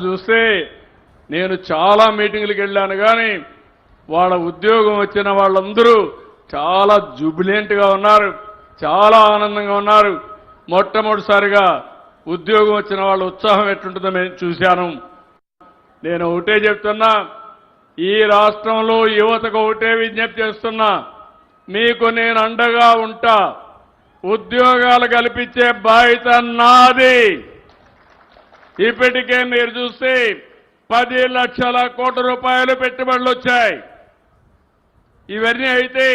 చూస్తే నేను చాలా మీటింగ్లకు వెళ్ళాను కానీ వాళ్ళ ఉద్యోగం వచ్చిన వాళ్ళందరూ చాలా జుబిలెంట్గా ఉన్నారు, చాలా ఆనందంగా ఉన్నారు. మొట్టమొదటిసారిగా ఉద్యోగం వచ్చిన వాళ్ళ ఉత్సాహం ఎట్లుంటుందో నేను చూశాను. నేను ఒకటే చెప్తున్నా, ఈ రాష్ట్రంలో యువతకు ఒకటే విజ్ఞప్తి చేస్తున్నా, మీకు నేను అండగా ఉంటా. ఉద్యోగాలు కల్పించే బాధ్యత నాది. ఇప్పటికే మీరు చూస్తే 10 లక్షల కోట్ల రూపాయలు పెట్టుబడులు వచ్చాయి. ఇవన్నీ అయితే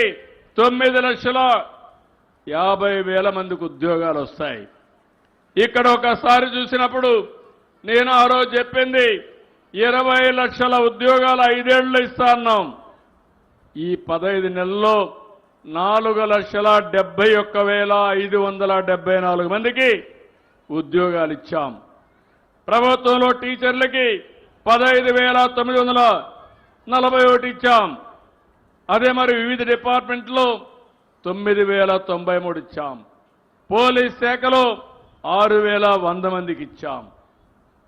9,50,000 మందికి ఉద్యోగాలు వస్తాయి. ఇక్కడ ఒకసారి చూసినప్పుడు నేను ఆ రోజు చెప్పింది 20 లక్షల ఉద్యోగాలు 5 ఏళ్లు ఇస్తా అన్నాం. ఈ 15 నెలల్లో 4,71,574 మందికి ఉద్యోగాలు ఇచ్చాం. ప్రభుత్వంలో టీచర్లకి 15,941 ఇచ్చాం. అదే మరి వివిధ డిపార్ట్మెంట్లో 9,093 ఇచ్చాం. పోలీస్ శాఖలో 6,100 మందికి ఇచ్చాం.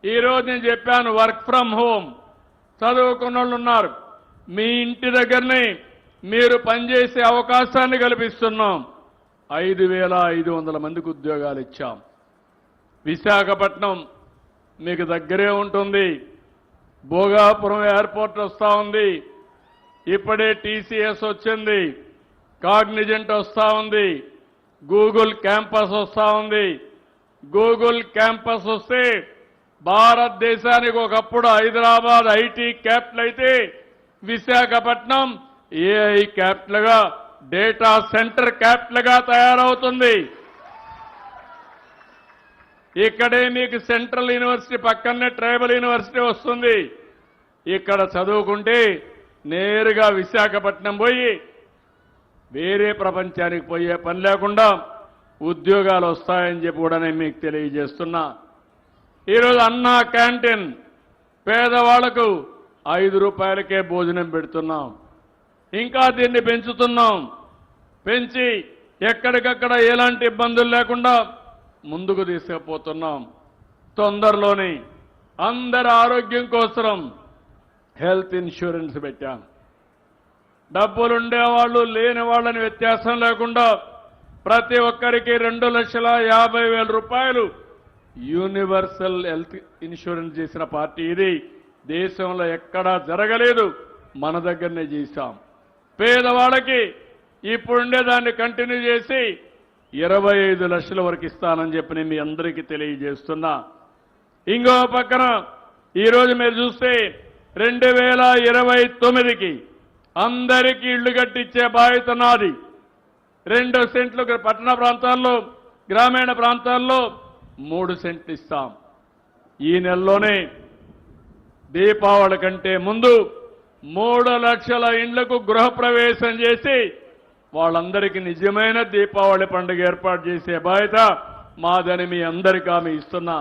ఈరోజు నేను చెప్పాను, వర్క్ ఫ్రం హోమ్ చదువుకున్న వాళ్ళు ఉన్నారు, మీ ఇంటి దగ్గరనే మీరు పనిచేసే అవకాశాన్ని కల్పిస్తున్నాం. 5,500 మందికి ఉద్యోగాలు ఇచ్చాం. విశాఖపట్నం మీకు దగ్గరే ఉంటుంది. భోగాపురం ఎయిర్పోర్ట్ వస్తూ ఉంది. ఇప్పుడే టీసీఎస్ వచ్చింది, కాగ్నిజెంట్ వస్తూ ఉంది, గూగుల్ క్యాంపస్ వస్తూ ఉంది. గూగుల్ క్యాంపస్ వస్తే భారతదేశానికి ఒకప్పుడు హైదరాబాద్ ఐటీ క్యాపిటల్ అయితే విశాఖపట్నం ఏఐ క్యాపిటల్గా, డేటా సెంటర్ క్యాపిటల్గా తయారవుతుంది. ఇక్కడే మీకు సెంట్రల్ యూనివర్సిటీ పక్కనే ట్రైబల్ యూనివర్సిటీ వస్తుంది. ఇక్కడ చదువుకుంటే నేరుగా విశాఖపట్నం పోయి వేరే ప్రపంచానికి పోయే పని లేకుండా ఉద్యోగాలు వస్తాయని చెప్పి కూడా నేను మీకు తెలియజేస్తున్నా. ఈరోజు అన్నా క్యాంటీన్ పేదవాళ్లకు 5 రూపాయలకే భోజనం పెడుతున్నాం. ఇంకా దీన్ని పెంచుతున్నాం. పెంచి ఎక్కడికక్కడ ఎలాంటి ఇబ్బందులు లేకుండా ముందుకు తీసుకుపోతున్నాం. తొందరలోనే అందరి ఆరోగ్యం కోసం హెల్త్ ఇన్సూరెన్స్ పెట్టాం. డబ్బులుండేవాళ్ళు లేని వాళ్ళని వ్యత్యాసం లేకుండా ప్రతి ఒక్కరికి 2,50,000 రూపాయలు యూనివర్సల్ హెల్త్ ఇన్సూరెన్స్ చేసిన పార్టీ ఇది. దేశంలో ఎక్కడా జరగలేదు, మన దగ్గరనే చేశాం. పేదవాళ్ళకి ఇప్పుడుండే దాన్ని కంటిన్యూ చేసి 25 లక్షల వరకు ఇస్తానని చెప్పి నేను మీ అందరికీ తెలియజేస్తున్నా. ఇంకో పక్కన ఈరోజు మీరు చూస్తే 2029కి అందరికీ ఇళ్లు కట్టించే బాధ్యత నాది. 2 సెంట్లు పట్టణ ప్రాంతాల్లో, గ్రామీణ ప్రాంతాల్లో 3 సెంట్లు ఇస్తాం. ఈ నెలలోనే దీపావళి కంటే ముందు 3 లక్షల ఇండ్లకు గృహప్రవేశం చేసి వాళ్ళందరికీ నిజమైన దీపావళి పండుగ ఏర్పాటు చేసే బాధ్యత మాదని మీ అందరికీ హామీ ఇస్తున్నా.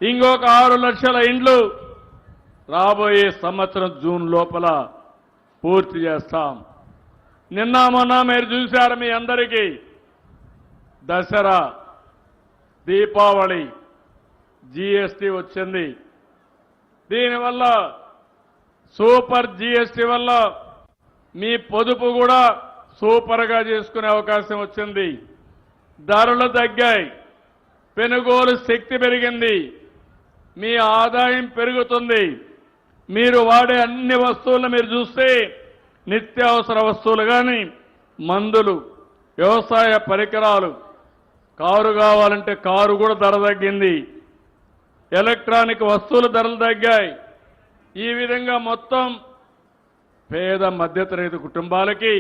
ఇంకొక 6 లక్షల ఇండ్లు రాబోయే సంవత్సరం జూన్ లోపల పూర్తి చేస్తాం. నిన్న మొన్న మీరు చూశారు, మీ అందరికీ దసరా, దీపావళి, జీఎస్టీ వచ్చింది. దీనివల్ల సూపర్ జీఎస్టీ వల్ల మీ పొదుపు కూడా సూపర్గా చేసుకునే అవకాశం వచ్చింది. ధరలు తగ్గాయి, కొనుగోలు శక్తి పెరిగింది, మీ ఆదాయం పెరుగుతుంది. మీరు వాడే అన్ని వస్తువులను మీరు చూస్తే నిత్యావసర వస్తువులు కానీ, మందులు, వ్యవసాయ పరికరాలు, కారు కావాలంటే కారు కూడా ధర తగ్గింది, ఎలక్ట్రానిక్ వస్తువుల ధరలు తగ్గాయి. ఈ విధంగా మొత్తం పేద మధ్యతరగతి కుటుంబాలకి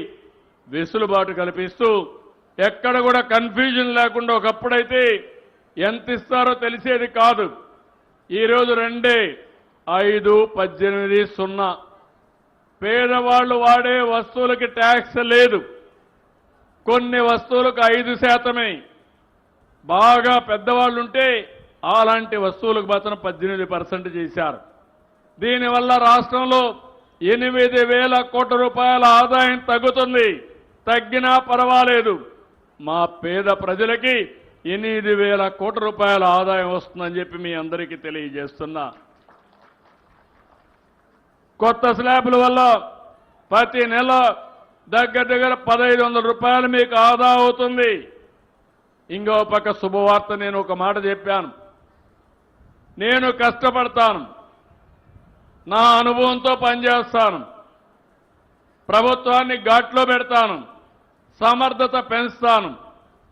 వెసులుబాటు కల్పిస్తూ ఎక్కడ కూడా కన్ఫ్యూజన్ లేకుండా, ఒకప్పుడైతే ఎంత ఇస్తారో తెలిసేది కాదు. ఈరోజు 2,5,18,0 పేదవాళ్లు వాడే వస్తువులకి ట్యాక్స్ లేదు. కొన్ని వస్తువులకు 5%. బాగా పెద్దవాళ్ళు ఉంటే అలాంటి వస్తువులకు మాత్రం 18% చేశారు. దీనివల్ల రాష్ట్రంలో 8,000 కోట్ల రూపాయల ఆదాయం తగ్గుతుంది. తగ్గినా పర్వాలేదు, మా పేద ప్రజలకి 8,000 కోట్ల రూపాయల ఆదాయం వస్తుందని చెప్పి మీ అందరికీ తెలియజేస్తున్నా. కొత్త స్లాబుల వల్ల ప్రతి నెల దగ్గర 1,500 రూపాయలు మీకు ఆదా అవుతుంది. ఇంకో పక్క శుభవార్త, నేను ఒక మాట చెప్పాను. నేను కష్టపడతాను, నా అనుభవంతో పనిచేస్తాను, ప్రభుత్వాన్ని ఘాట్లో పెడతాను, సమర్థత పెంచుతాను,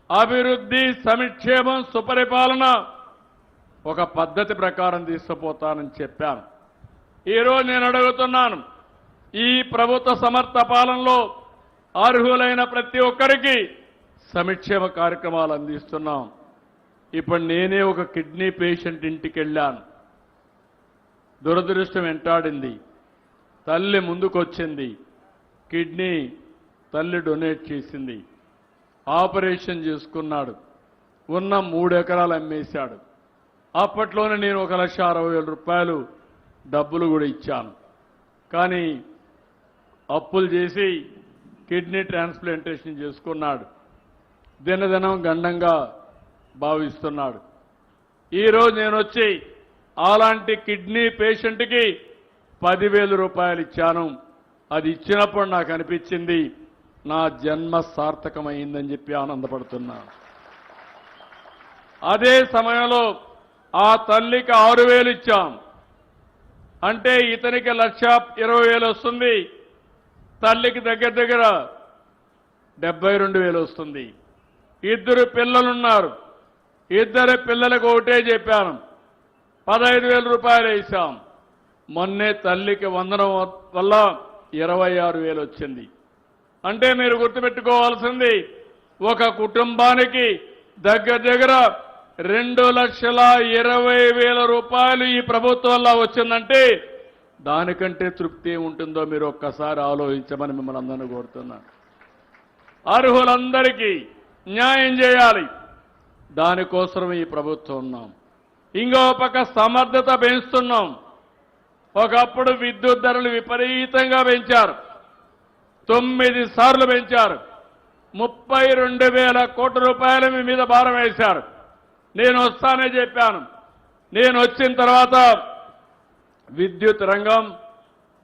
అభివృద్ధి, సంక్షేమం, సుపరిపాలన ఒక పద్ధతి ప్రకారం తీసుకుపోతానని చెప్పాను. ఈరోజు నేను అడుగుతున్నాను, ఈ ప్రభుత్వ సమర్థ పాలనలో అర్హులైన ప్రతి ఒక్కరికి సంక్షేమ కార్యక్రమాలు అందిస్తున్నాం. ఇప్పుడు నేనే ఒక కిడ్నీ పేషెంట్ ఇంటికి వెళ్ళాను. దురదృష్టం వెంటాడింది. తల్లి ముందుకొచ్చింది, కిడ్నీ తల్లి డొనేట్ చేసింది, ఆపరేషన్ చేసుకున్నాడు, ఉన్న 3 ఎకరాలు అమ్మేశాడు. అప్పట్లోనే నేను 1,60,000 రూపాయలు డబ్బులు కూడా ఇచ్చాను. కానీ అప్పులు చేసి కిడ్నీ ట్రాన్స్ప్లాంటేషన్ చేసుకున్నాడు. దినదినం గండంగా భావిస్తున్నాడు. ఈరోజు నేను వచ్చి అలాంటి కిడ్నీ పేషెంట్కి 10,000 రూపాయలు ఇచ్చాను. అది ఇచ్చినప్పుడు నాకు అనిపించింది నా జన్మ సార్థకమైందని చెప్పి ఆనందపడుతున్నా. అదే సమయంలో ఆ తల్లికి 6,000 ఇచ్చాం. అంటే ఇతనికి 1,20,000 వస్తుంది, తల్లికి దగ్గర 72,000 వస్తుంది. 2 పిల్లలున్నారు. 2 పిల్లలకు ఒకటే చెప్పాను, 15,000 రూపాయలు వేశాం. మొన్నే తల్లికి వందనం వల్ల 26,000 వచ్చింది. అంటే మీరు గుర్తుపెట్టుకోవాల్సింది, ఒక కుటుంబానికి దగ్గర 2,20,000 రూపాయలు ఈ ప్రభుత్వంలో వచ్చిందంటే దానికంటే తృప్తి ఉంటుందో మీరు ఒక్కసారి ఆలోచించమని మిమ్మల్ని అందరినీ కోరుతున్నాను. అర్హులందరికీ న్యాయం చేయాలి, దానికోసం ఈ ప్రభుత్వం ఉన్నాం. ఇంకో పక్క సమర్థత పెంచుతున్నాం. ఒకప్పుడు విద్యుత్ ధరలు విపరీతంగా పెంచారు, 9 సార్లు పెంచారు. 32,000 కోట్ల రూపాయలు మీ మీద భారం వేశారు. నేను వస్తానే చెప్పాను. నేను వచ్చిన తర్వాత విద్యుత్ రంగం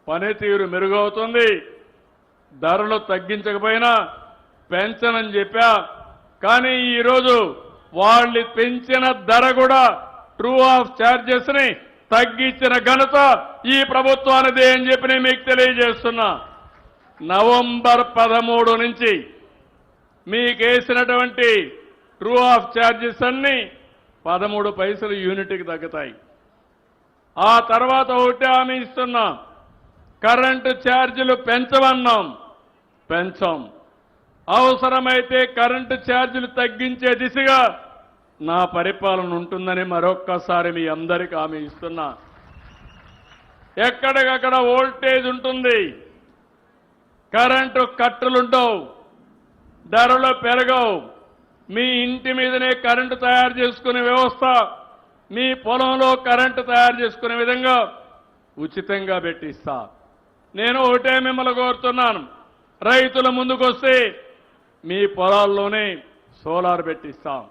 పనితీరు మెరుగవుతుంది, ధరలు తగ్గించకపోయినా పెంచనని చెప్పా. కానీ ఈరోజు వాళ్ళు పెంచిన ధర కూడా ట్రూ ఆఫ్ ఛార్జెస్ ని తగ్గించిన ఘనత ఈ ప్రభుత్వానిదే అని చెప్పి నేను మీకు తెలియజేస్తున్నా. నవంబర్ 13 నుంచి మీకేసినటువంటి ట్రూ ఆఫ్ ఛార్జెస్ అన్ని 13 పైసలు యూనిట్కి తగ్గుతాయి. ఆ తర్వాత ఒకటే హామీ ఇస్తున్నాం, కరెంటు ఛార్జీలు పెంచమన్నాం, పెంచాం. అవసరమైతే కరెంటు ఛార్జీలు తగ్గించే దిశగా నా పరిపాలన ఉంటుందని మరొక్కసారి మీ అందరికీ హామీ ఇస్తున్నా. ఎక్కడికక్కడ వోల్టేజ్ ఉంటుంది, కరెంటు కట్టులుండవు, ధరలు పెరగవు. మీ ఇంటి మీదనే కరెంటు తయారు చేసుకునే వ్యవస్థ, మీ పొలంలో కరెంటు తయారు చేసుకునే విధంగా ఉచితంగా పెట్టిస్తా. నేను ఒకటే మిమ్మల్ని కోరుతున్నాను, రైతుల ముందుకొస్తే మీ పొలాల్లోనే సోలార్ పెట్టిస్తాం.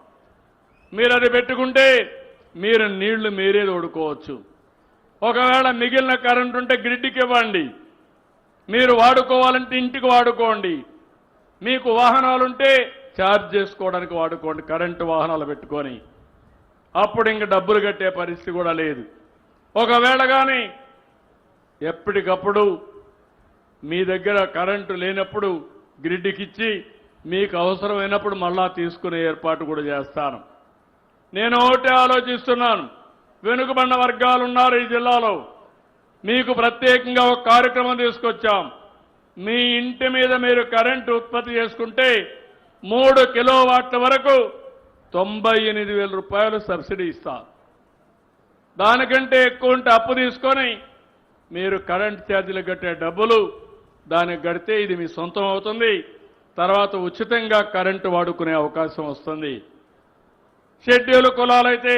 మీరు అది పెట్టుకుంటే మీరు నీళ్లు మీరే తోడుకోవచ్చు. ఒకవేళ మిగిలిన కరెంటు ఉంటే గ్రిడ్కి ఇవ్వండి, మీరు వాడుకోవాలంటే ఇంటికి వాడుకోండి. మీకు వాహనాలుంటే ఛార్జ్ చేసుకోవడానికి వాడుకోండి, కరెంటు వాహనాలు పెట్టుకొని. అప్పుడు ఇంక డబ్బులు కట్టే పరిస్థితి కూడా లేదు. ఒకవేళ కానీ ఎప్పటికప్పుడు మీ దగ్గర కరెంటు లేనప్పుడు గ్రిడ్కి ఇచ్చి మీకు అవసరమైనప్పుడు మళ్ళా తీసుకునే ఏర్పాటు కూడా చేస్తాను. నేను ఒకటే ఆలోచిస్తున్నాను, వెనుకబడిన వర్గాలు ఉన్నారు ఈ జిల్లాలో, మీకు ప్రత్యేకంగా ఒక కార్యక్రమం తీసుకొచ్చాం. మీ ఇంటి మీద మీరు కరెంటు ఉత్పత్తి చేసుకుంటే 3 కిలోవాట్ల వరకు 98,000 రూపాయలు సబ్సిడీ ఇస్తారు. దానికంటే ఎక్కువ ఉంటే అప్పు తీసుకొని మీరు కరెంట్ ఛార్జీలు కట్టే డబ్బులు దానికి కడితే ఇది మీ సొంతం అవుతుంది. తర్వాత ఉచితంగా కరెంటు వాడుకునే అవకాశం వస్తుంది. షెడ్యూల్ కులాలైతే,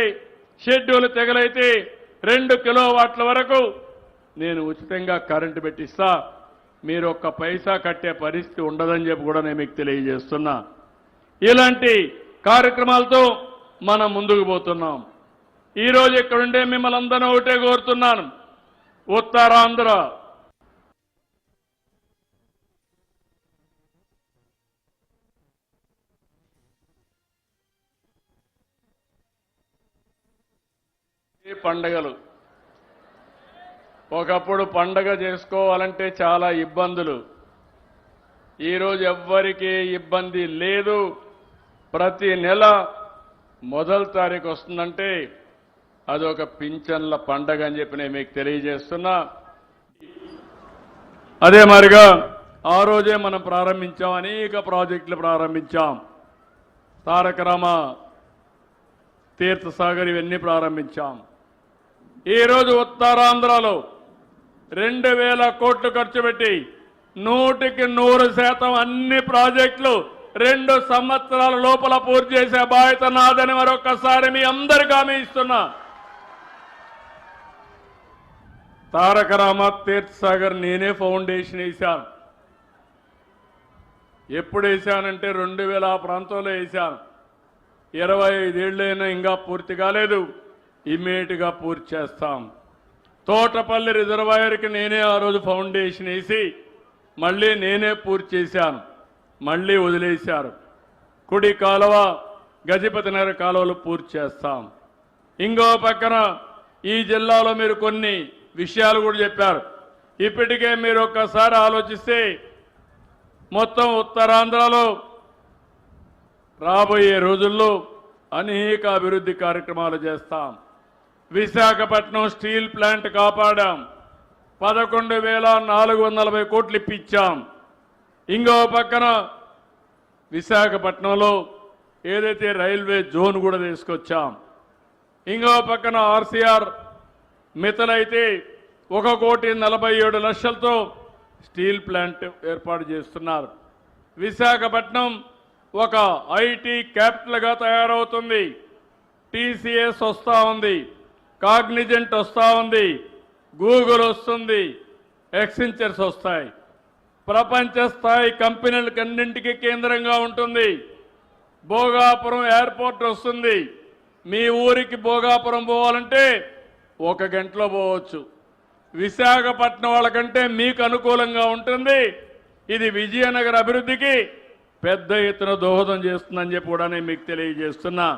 షెడ్యూల్ తెగలైతే 2 కిలోవాట్ల వరకు నేను ఉచితంగా కరెంటు పెట్టిస్తా. మీరు ఒక్క పైసా కట్టే పరిస్థితి ఉండదని చెప్పి కూడా నేను మీకు తెలియజేస్తున్నా. ఇలాంటి కార్యక్రమాలతో మనం ముందుకు పోతున్నాం. ఈరోజు ఇక్కడుండే మిమ్మల్ని అందరూ ఒకటే కోరుతున్నాను, ఉత్తరాంధ్ర ఈ పండగలు ఒకప్పుడు పండగ చేసుకోవాలంటే చాలా ఇబ్బందులు. ఈరోజు ఎవ్వరికీ ఇబ్బంది లేదు. ప్రతి నెల మొదటి తారీఖు వస్తుందంటే అదొక పింఛన్ల పండగ అని చెప్పి నేను మీకు తెలియజేస్తున్నా. అదే మరిగా ఆ రోజే మనం ప్రారంభించాం, అనేక ప్రాజెక్టులు ప్రారంభించాం. తారక రామ తీర్థసాగర్ ఇవన్నీ ప్రారంభించాం. ఈరోజు ఉత్తరాంధ్రలో 2000 కోట్లు ఖర్చు పెట్టి 100% అన్ని ప్రాజెక్టులు 2 సంవత్సరాల లోపల పూర్తి చేసే బాధ్యత నాదని మరొకసారి మీ అందరికీ హామీ ఇస్తున్నా. తారక రామ తీర్థసాగర్ నేనే ఫౌండేషన్ వేశాను. ఎప్పుడు వేశానంటే 2000 ఆ ప్రాంతంలో వేశాను. 25 ఏళ్ళైనా ఇంకా పూర్తి కాలేదు. ఇమ్మీడియట్గా పూర్తి చేస్తాం. తోటపల్లి రిజర్వాయర్కి నేనే ఆ రోజు ఫౌండేషన్ వేసి మళ్ళీ నేనే పూర్తి చేశాను. మళ్ళీ వదిలేశారు. కుడి కాలువ, గజపతి నగర్ కాలువలు పూర్తి చేస్తాం. ఇంకో పక్కన ఈ జిల్లాలో మీరు కొన్ని విషయాలు కూడా చెప్పారు. ఇప్పటికే మీరు ఒక్కసారి ఆలోచిస్తే మొత్తం ఉత్తరాంధ్రలో రాబోయే రోజుల్లో అనేక అభివృద్ధి కార్యక్రమాలు చేస్తాం. Visakhapatnam steel plant కాపాడాం. 11,440 కోట్లు ఇప్పించాం. ఇంకో పక్కన విశాఖపట్నంలో ఏదైతే రైల్వే జోన్ కూడా తీసుకొచ్చాం. ఇంకో పక్కన ఆర్సీఆర్ మితలైతే 1,47,00,000తో స్టీల్ ప్లాంట్ ఏర్పాటు చేస్తున్నారు. విశాఖపట్నం ఒక ఐటీ క్యాపిటల్గా తయారవుతుంది. టీసీఎస్ వస్తూ ఉంది, కాగ్నిజెంట్ వస్తూ ఉంది, గూగుల్ వస్తుంది, ఎక్సెంచర్స్ వస్తాయి. ప్రపంచ స్థాయి కంపెనీలకన్నింటికీ కేంద్రంగా ఉంటుంది. భోగాపురం ఎయిర్పోర్ట్ వస్తుంది. మీ ఊరికి భోగాపురం పోవాలంటే 1 గంటలో పోవచ్చు. విశాఖపట్నం వాళ్ళకంటే మీకు అనుకూలంగా ఉంటుంది. ఇది విజయనగర అభివృద్ధికి పెద్ద ఎత్తున దోహదం చేస్తుందని చెప్పి కూడా నేను మీకు తెలియజేస్తున్నా.